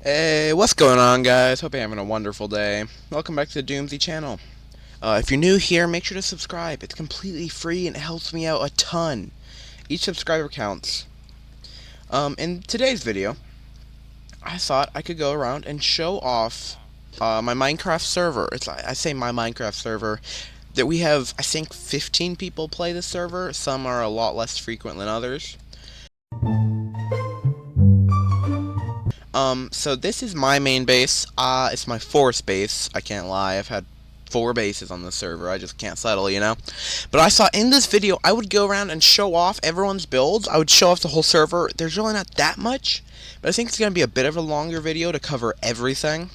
Hey, what's going on, guys? Hope you're having a wonderful day. Welcome back to the Doomsy channel. If you're new here, make sure to subscribe. It's completely free and it helps me out a ton. Each subscriber counts. In today's video, I thought I could go around and show off my Minecraft server. I say my Minecraft server. That we have, I think, 15 people play this server. Some are a lot less frequent than others. So this is my main base. It's my fourth base. I can't lie. I've had 4 bases on the server. I just can't settle, you know? But I thought in this video, I would go around and show off everyone's builds. I would show off the whole server. There's really not that much, but I think it's going to be a bit of a longer video to cover everything.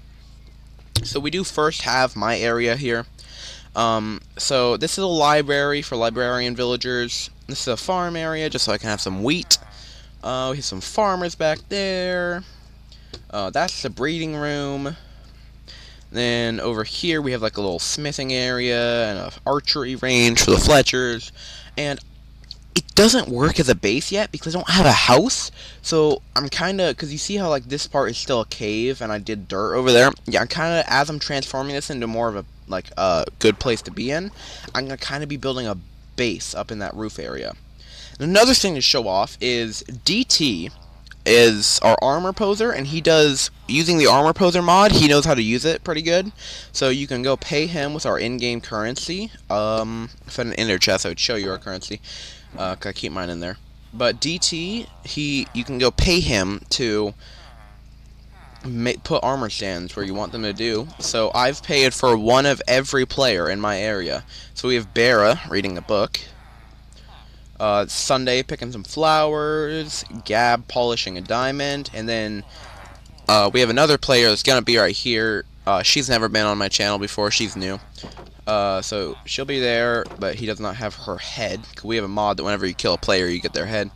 So we do first have my area here. So this is a library for librarian villagers. This is a farm area, just so I can have some wheat. We have some farmers back there. That's the breeding room. Then over here we have like a little smithing area and an archery range for the Fletchers. And it doesn't work as a base yet because I don't have a house. So I'm kind of, because you see how like this part is still a cave and I did dirt over there. Yeah, I'm kind of, as I'm transforming this into more of a like a good place to be in, I'm going to kind of be building a base up in that roof area. And another thing to show off is DT is our armor poser, and he does, using the armor poser mod, he knows how to use it pretty good. So you can go pay him with our in-game currency. If I had an inner chest, I would show you our currency. I keep mine in there. But DT, you can go pay him to put armor stands where you want them to do. So I've paid for one of every player in my area. So we have Bera reading a book. Sunday picking some flowers, Gab polishing a diamond, and then we have another player that's gonna be right here. She's never been on my channel before, she's new. So she'll be there, but he does not have her head. We have a mod that whenever you kill a player, you get their head.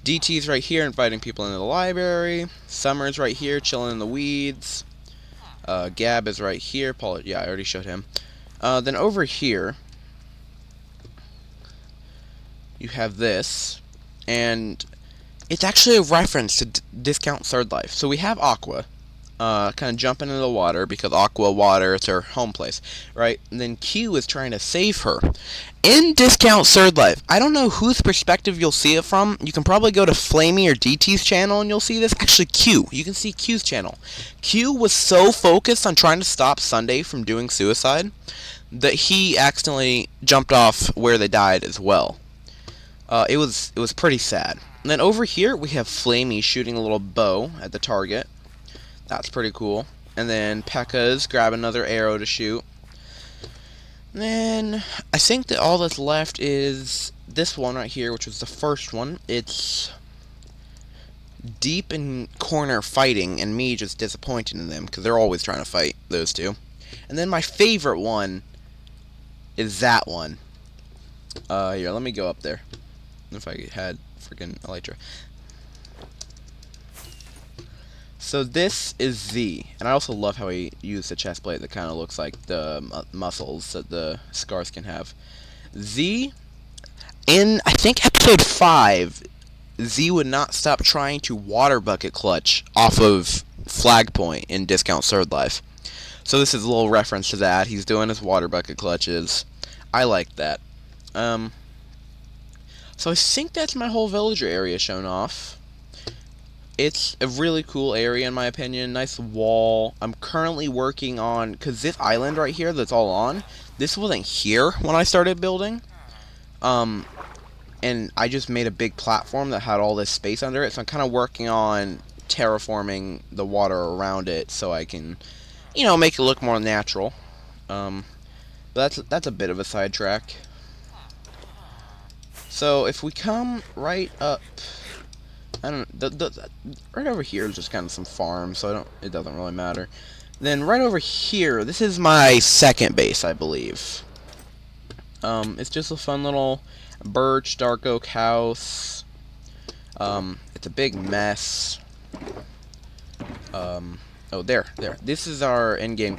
DT's right here inviting people into the library. Summer's right here chilling in the weeds. Gab is right here. Yeah, I already showed him. Then over here, you have this, and it's actually a reference to Discount Third Life. So we have Aqua, kind of jumping into the water because Aqua water, it's her home place, right? And then Q is trying to save her. In Discount Third Life, I don't know whose perspective you'll see it from. You can probably go to Flamey or DT's channel and you'll see this. Actually, Q. You can see Q's channel. Q was so focused on trying to stop Sunday from doing suicide that he accidentally jumped off where they died as well. It was pretty sad. And then over here we have Flamey shooting a little bow at the target. That's pretty cool. And then P.E.K.K.A.'s grab another arrow to shoot. And then I think that all that's left is this one right here, which was the first one. It's Deep in corner fighting, and me just disappointed in them because they're always trying to fight, those two. And then my favorite one is that one. Here, let me go up there. If I had freaking Elytra. So this is Z, and I also love how he used the chest plate that kind of looks like the muscles that the scars can have. Z, in I think episode 5, Z would not stop trying to water bucket clutch off of Flag Point in Discount Third Life. So this is a little reference to that. He's doing his water bucket clutches. I like that. So I think that's my whole villager area shown off. It's a really cool area in my opinion. Nice wall. I'm currently working on, because this island right here that's all on, this wasn't here when I started building. And I just made a big platform that had all this space under it. So I'm kind of working on terraforming the water around it so I can, you know, make it look more natural. But that's a bit of a sidetrack. So if we come right up, I don't right over here is just kind of some farm, so it doesn't really matter. Then right over here, this is my second base, I believe. It's just a fun little birch dark oak house. It's a big mess. Oh, there. This is our in-game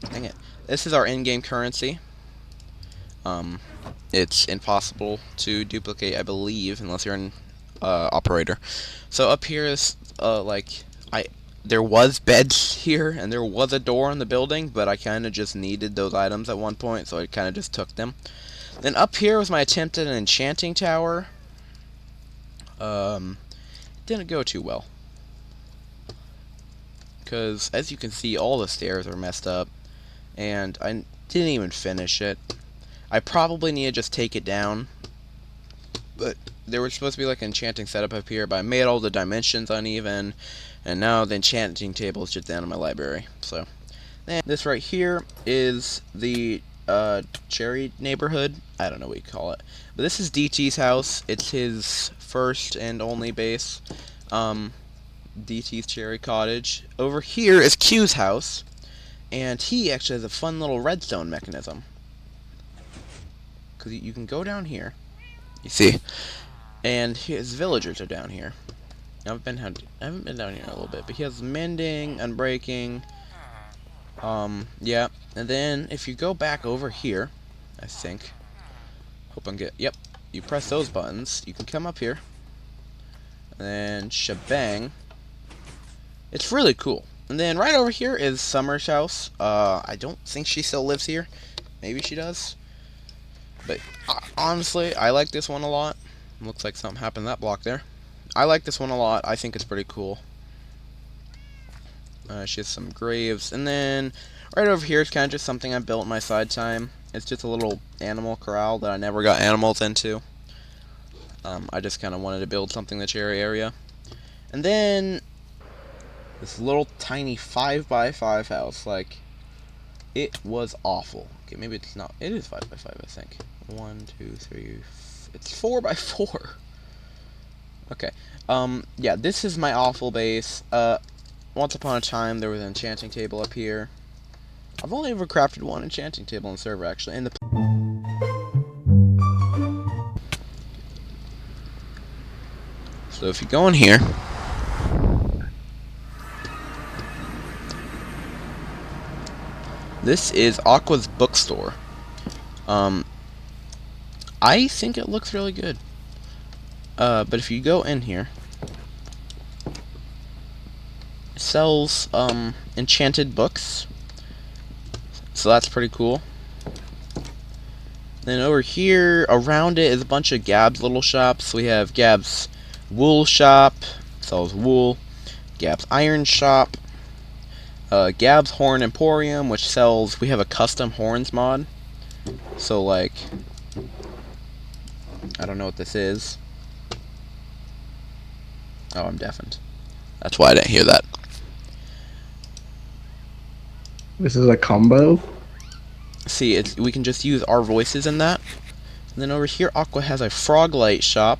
dang it. This is our in-game currency. It's impossible to duplicate, I believe, unless you're an operator. So up here is like there was beds here, and there was a door in the building, but I kind of just needed those items at one point, so I kind of just took them. Then up here was my attempt at an enchanting tower. Didn't go too well. Because, as you can see, all the stairs are messed up, and I didn't even finish it. I probably need to just take it down, but there was supposed to be like an enchanting setup up here, but I made all the dimensions uneven, and now the enchanting table is just down in my library. So, and this right here is the cherry neighborhood. I don't know what you call it, but this is DT's house. It's his first and only base. DT's cherry cottage. Over here is Q's house, and he actually has a fun little redstone mechanism. Because you can go down here, you see, and his villagers are down here. I haven't been down here in a little bit, but he has mending, unbreaking. Yeah, and then if you go back over here, I think, hope I'm yep, you press those buttons, you can come up here, and then shebang. It's really cool. And then right over here is Summer's house. I don't think she still lives here. Maybe she does. But honestly, I like this one a lot. Looks like something happened to that block there. I like this one a lot. I think it's pretty cool. She has some graves. And then right over here is kind of just something I built in my side time. It's just a little animal corral that I never got animals into. I just kind of wanted to build something in the cherry area. And then this little tiny 5x5 house, like, it was awful. Okay, maybe it's not. It is 5x5, I think. 1, 2, 3. It's 4x4. Okay. Yeah, this is my awful base. Once upon a time, there was an enchanting table up here. I've only ever crafted one enchanting table on the server, actually. So if you go in here, this is Aqua's bookstore. I think it looks really good. But if you go in here, it sells enchanted books. So that's pretty cool. Then over here, around it is a bunch of Gab's little shops. We have Gab's wool shop, sells wool. Gab's iron shop. Gab's Horn Emporium, which sells, we have a custom horns mod. So, like, I don't know what this is. Oh, I'm deafened. That's why I didn't hear that. This is a combo? See, we can just use our voices in that. And then over here, Aqua has a frog light shop.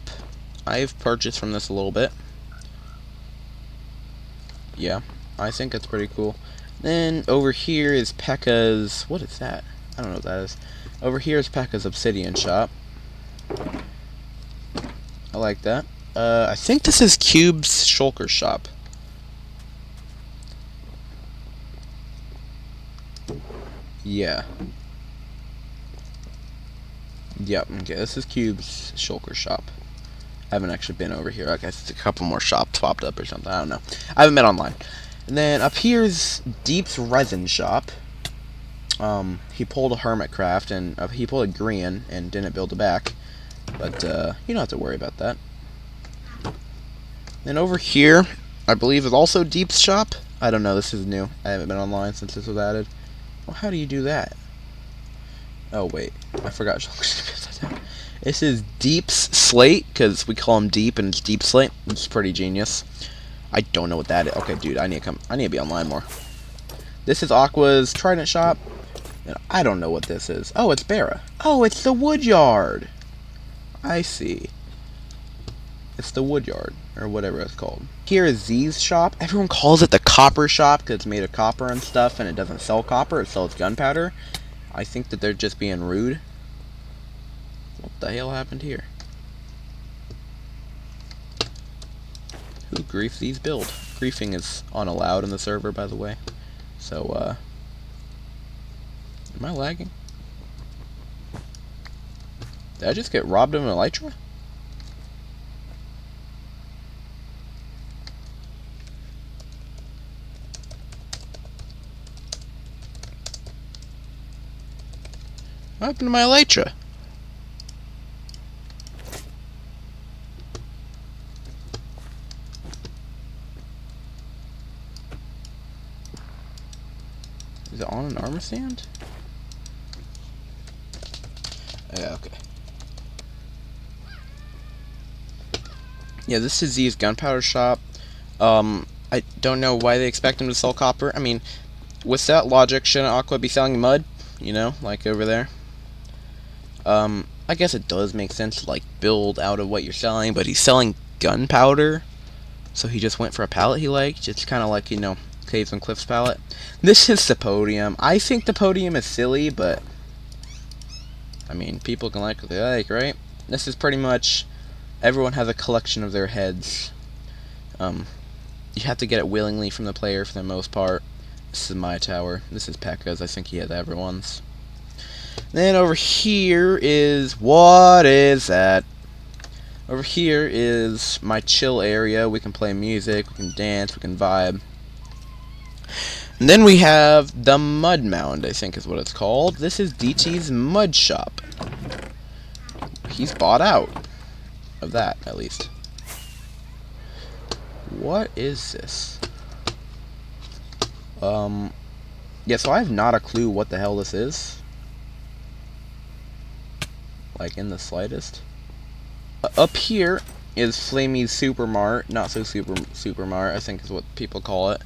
I've purchased from this a little bit. Yeah, I think that's pretty cool. Then over here is Pekka's. What is that? I don't know what that is. Over here is Pekka's obsidian shop. I like that. I think this is Cube's shulker shop. Yeah. Yep, okay, this is Cube's shulker shop. I haven't actually been over here. I guess a couple more shops popped up or something. I don't know. I haven't been online. And then up here's Deep's resin shop. He pulled a HermitCraft, and he pulled a green and didn't build it back. But you don't have to worry about that. Then over here, I believe is also Deep's shop. I don't know. This is new. I haven't been online since this was added. Well, how do you do that? Oh wait, I forgot. This is Deep's Slate, because we call him Deep, and it's Deep Slate. It's pretty genius. I don't know what that is. Okay, dude, I need to be online more. This is Aqua's Trident shop. I don't know what this is. Oh, it's Barra. Oh, it's the Woodyard. I see. It's the Woodyard, or whatever it's called. Here is Z's shop. Everyone calls it the Copper shop because it's made of copper and stuff, and it doesn't sell copper. It sells gunpowder. I think that they're just being rude. What the hell happened here? Who griefed these build? Griefing is unallowed in the server, by the way. So, am I lagging? Did I just get robbed of an elytra? What happened to my elytra? Is it on an armor stand? Yeah, okay. Yeah, this is Z's gunpowder shop. I don't know why they expect him to sell copper. I mean, with that logic, shouldn't Aqua be selling mud? You know, like over there? I guess it does make sense to, like, build out of what you're selling, but he's selling gunpowder, so he just went for a pallet he liked. It's kind of like, you know, Caves and Cliffs pallet. This is the podium. I think the podium is silly, but, I mean, people can like what they like, right? This is pretty much, everyone has a collection of their heads. You have to get it willingly from the player for the most part. This is my tower. This is Pekka's. I think he has everyone's. Then over here is... What is that? Over here is my chill area. We can play music, we can dance, we can vibe. And then we have the Mud Mound, I think is what it's called. This is DT's Mud Shop. He's bought out of that, at least. What is this? Yeah, so I have not a clue what the hell this is. Like, in the slightest. Up here is Flamey's Supermart. Not so Supermart, I think is what people call it.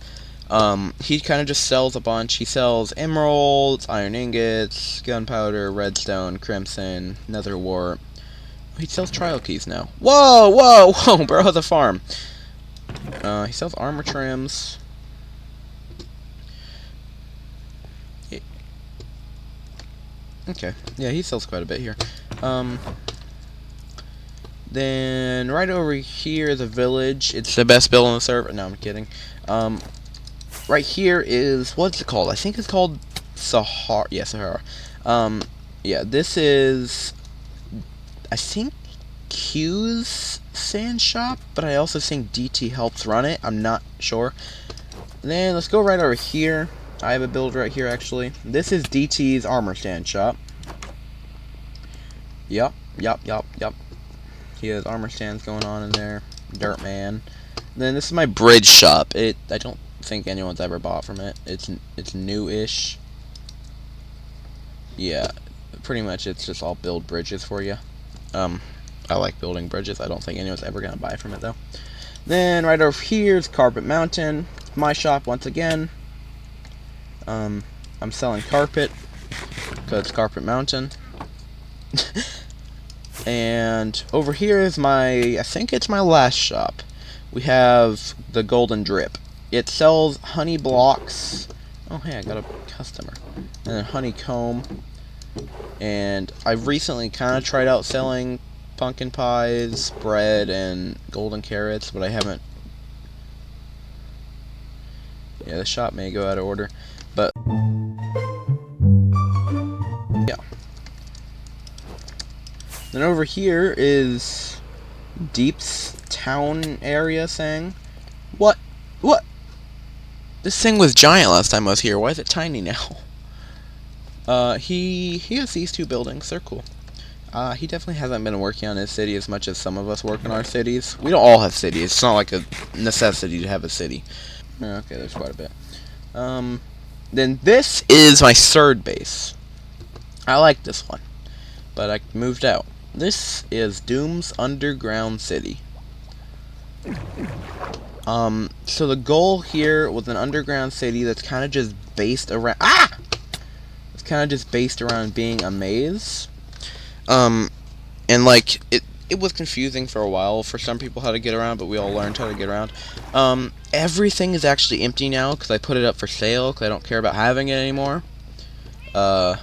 He kind of just sells a bunch. He sells emeralds, iron ingots, gunpowder, redstone, crimson, nether wart. He sells trial keys now. Whoa, whoa, whoa, bro has a farm. He sells armor trims. Okay, yeah, he sells quite a bit here. Then right over here is a village. It's the best build on the server. No, I'm kidding. Right here is, what's it called? I think it's called Sahara. Yeah, Sahara. Yeah, this is, I think, Q's sand shop, but I also think DT helps run it. I'm not sure. Then let's go right over here. I have a build right here, actually. This is DT's armor stand shop. Yup. He has armor stands going on in there. Dirt man. Then this is my bridge shop. I don't think anyone's ever bought from it. It's new-ish. Yeah, pretty much it's just all build bridges for you. I like building bridges. I don't think anyone's ever gonna buy from it though. Then right over here is Carpet Mountain. My shop once again. I'm selling carpet because it's Carpet Mountain. And over here is I think it's my last shop. We have the Golden Drip. It sells honey blocks. Oh, hey, I got a customer. And then honeycomb. And I've recently kind of tried out selling pumpkin pies, bread, and golden carrots, but I haven't. Yeah, the shop may go out of order, but yeah. Then over here is Deep's town area thing. What? This thing was giant last time I was here. Why is it tiny now? He has these two buildings. They're cool. He definitely hasn't been working on his city as much as some of us work on our cities. We don't all have cities. It's not like a necessity to have a city. Okay, there's quite a bit. Then this is my third base. I like this one, but I moved out. This is Doom's Underground City. So the goal here was an underground city that's kind of just based around... It's kind of just based around being a maze. And like, it was confusing for a while for some people how to get around, but we all learned how to get around. Everything is actually empty now because I put it up for sale because I don't care about having it anymore. I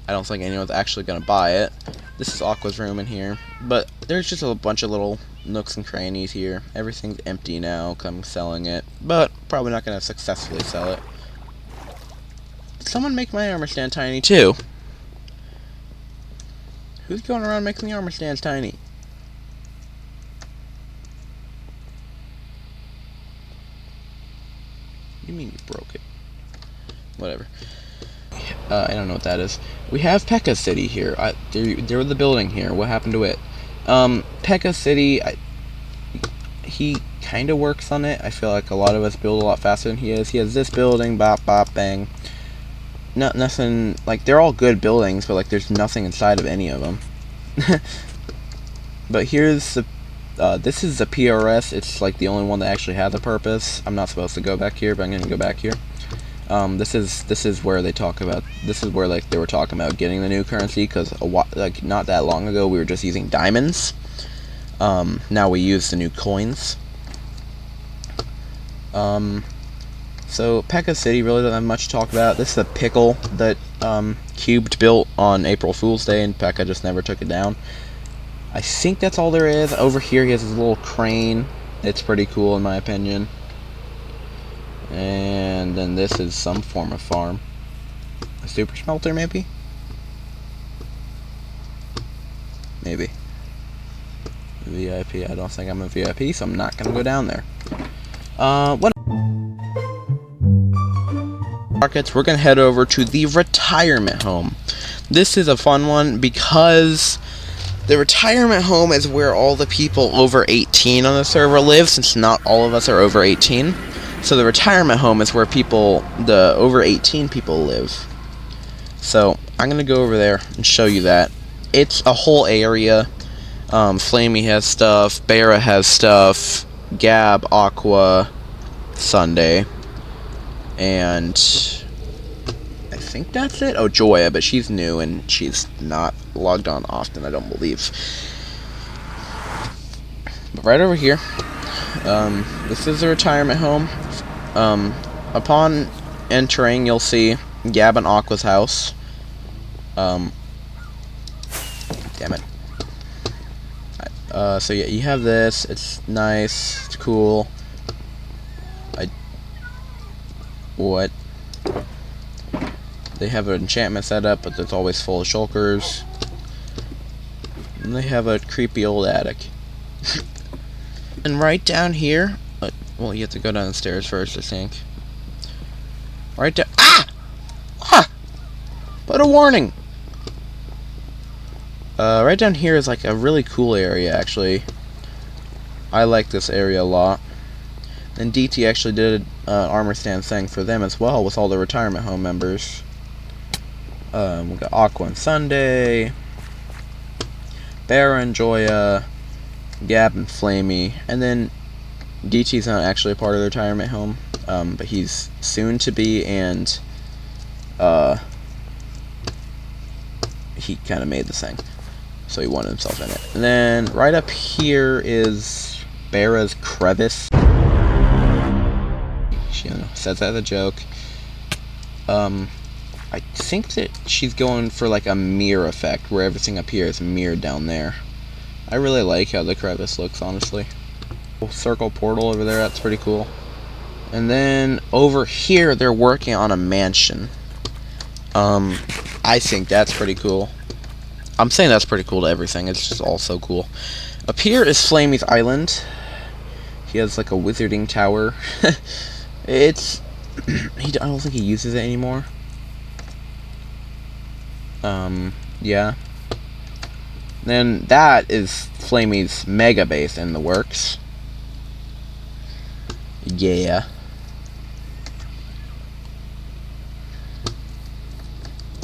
don't think anyone's actually going to buy it. This is Aqua's room in here. But there's just a bunch of little nooks and crannies here. Everything's empty now because I'm selling it. But probably not going to successfully sell it. Did someone make my armor stand tiny too? Who's going around making the armor stands tiny? You mean you broke it? Whatever. I don't know what that is. We have Pekka City here. There was the building here. What happened to it? Pekka City, he kind of works on it. I feel like a lot of us build a lot faster than he is. He has this building, bop, bop, bang. Nothing, like, they're all good buildings, but, like, there's nothing inside of any of them. But here's the, this is the PRS. It's, like, the only one that actually had the purpose. I'm not supposed to go back here, but I'm gonna go back here. This is where they talk about, this is where, like, they were talking about getting the new currency, because, like, not that long ago, we were just using diamonds. Now we use the new coins. So Pekka City really doesn't have much to talk about. This is a pickle that Cubed built on April Fool's Day, and Pekka just never took it down. I think that's all there is. Over here he has his little crane. It's pretty cool in my opinion. And then this is some form of farm. A super smelter maybe? Maybe. VIP. I don't think I'm a VIP, so I'm not gonna go down there. What markets? We're gonna head over to the retirement home. This is a fun one because the retirement home is where all the people over 18 on the server live, since not all of us are over 18. So the retirement home is where the over 18 people live. So I'm gonna go over there and show you that. It's a whole area. Flamey has stuff, Barra has stuff, Gab, Aqua, Sunday, and I think that's it. Oh, Joya, but she's new and she's not logged on often, I don't believe. But right over here, this is the retirement home. Upon entering, you'll see Gab and Aqua's house. Damn it. So yeah, you have this. It's nice. It's cool. What? They have an enchantment set up, but it's always full of shulkers. And they have a creepy old attic. And right down here, well, you have to go down the stairs first, I think. Right down. Ah! Ah! Put a warning. Right down here is like a really cool area, actually. I like this area a lot. And DT actually did an armor stand thing for them as well with all the retirement home members. We got Aqua and Sunday, Barra and Joya, Gab and Flamey, and then DT's not actually a part of the retirement home, but he's soon to be, and he kind of made the thing. So he wanted himself in it. And then right up here is Barra's crevice. She says that as a joke. I think that she's going for like a mirror effect, where everything up here is mirrored down there. I really like how the crevice looks, honestly. Circle portal over there, that's pretty cool. And then over here, they're working on a mansion. I think that's pretty cool. I'm saying that's pretty cool to everything. It's just all so cool. Up here is Flamey's Island. He has like a wizarding tower. It's I don't think he uses it anymore. Yeah. Then that is Flamey's mega base in the works. Yeah.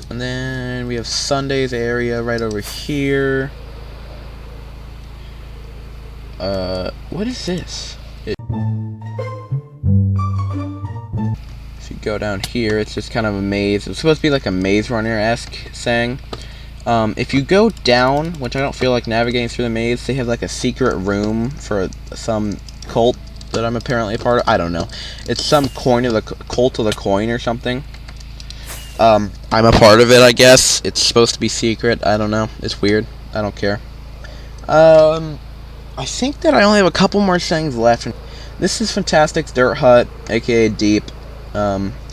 And then we have Sunday's area right over here. What is this? If you go down here, it's just kind of a maze. It's supposed to be like a Maze Runner-esque thing. If you go down, which I don't feel like navigating through the maze, they have like a secret room for some cult that I'm apparently a part of. I don't know. It's some coin of the cult of the coin or something. I'm a part of it, I guess. It's supposed to be secret. I don't know. It's weird. I don't care. I think that I only have a couple more things left. This is Fantastic's Dirt Hut, aka Deep.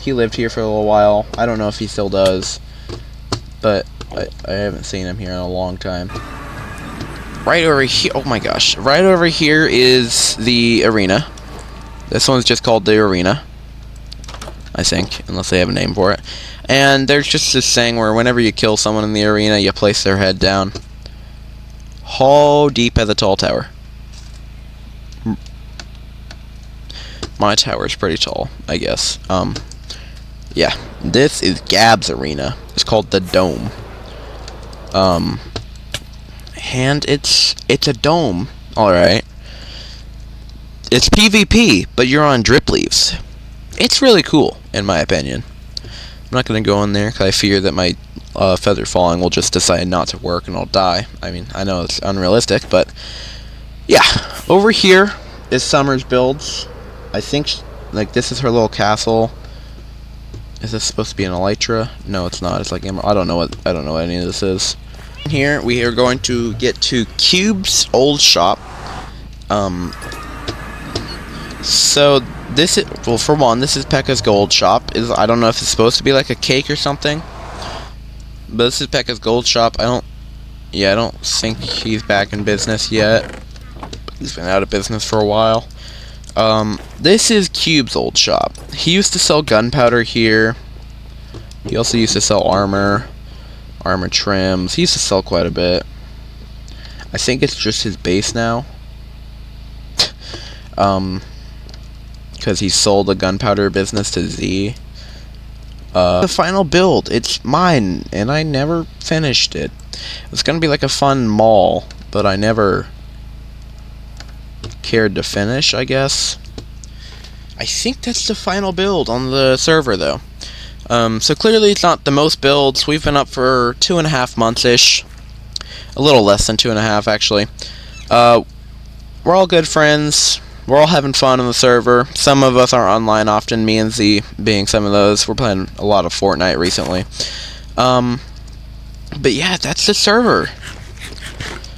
He lived here for a little while. I don't know if he still does, but I haven't seen him here in a long time. Right over here, oh my gosh. Right over here is the arena. This one's just called the arena. I think, unless they have a name for it. And there's just this saying where whenever you kill someone in the arena, you place their head down. How deep at the tall tower? My tower is pretty tall, I guess. Yeah, this is Gab's arena. It's called the Dome. And it's a dome, alright. It's PvP, but you're on drip leaves. It's really cool, in my opinion. I'm not going to go in there, because I fear that my feather falling will just decide not to work and I'll die. I mean, I know it's unrealistic, but yeah. Over here is Summer's builds. I think, like, this is her little castle. Is this supposed to be an elytra? No, it's not. It's like I don't know what any of this is. Here we are going to get to Cube's old shop. So this is, well, for one, this is Pekka's gold shop. I don't know if it's supposed to be like a cake or something, but this is Pekka's gold shop. I don't think he's back in business yet. He's been out of business for a while. This is Cube's old shop. He used to sell gunpowder here. He also used to sell armor trims. He used to sell quite a bit. I think it's just his base now. Because he sold the gunpowder business to Z. The final build, it's mine, and I never finished it. It's gonna be like a fun mall, but I never cared to finish, I guess. I think that's the final build on the server, though. So clearly it's not the most builds. We've been up for 2.5 months-ish. A little less than 2.5, actually. We're all good friends. We're all having fun on the server. Some of us are online often, me and Z being some of those. We're playing a lot of Fortnite recently. But yeah, that's the server.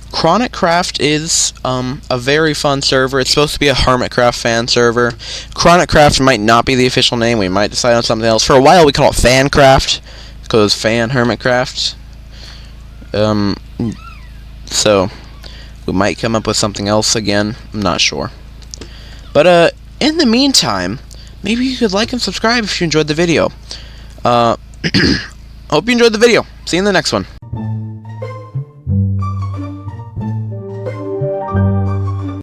ChronicCraft is a very fun server. It's supposed to be a HermitCraft fan server. ChronicCraft might not be the official name. We might decide on something else. For a while we call it FanCraft, because Fan HermitCraft. So we might come up with something else again. I'm not sure. But in the meantime, maybe you could like and subscribe if you enjoyed the video. Hope you enjoyed the video. See you in the next one.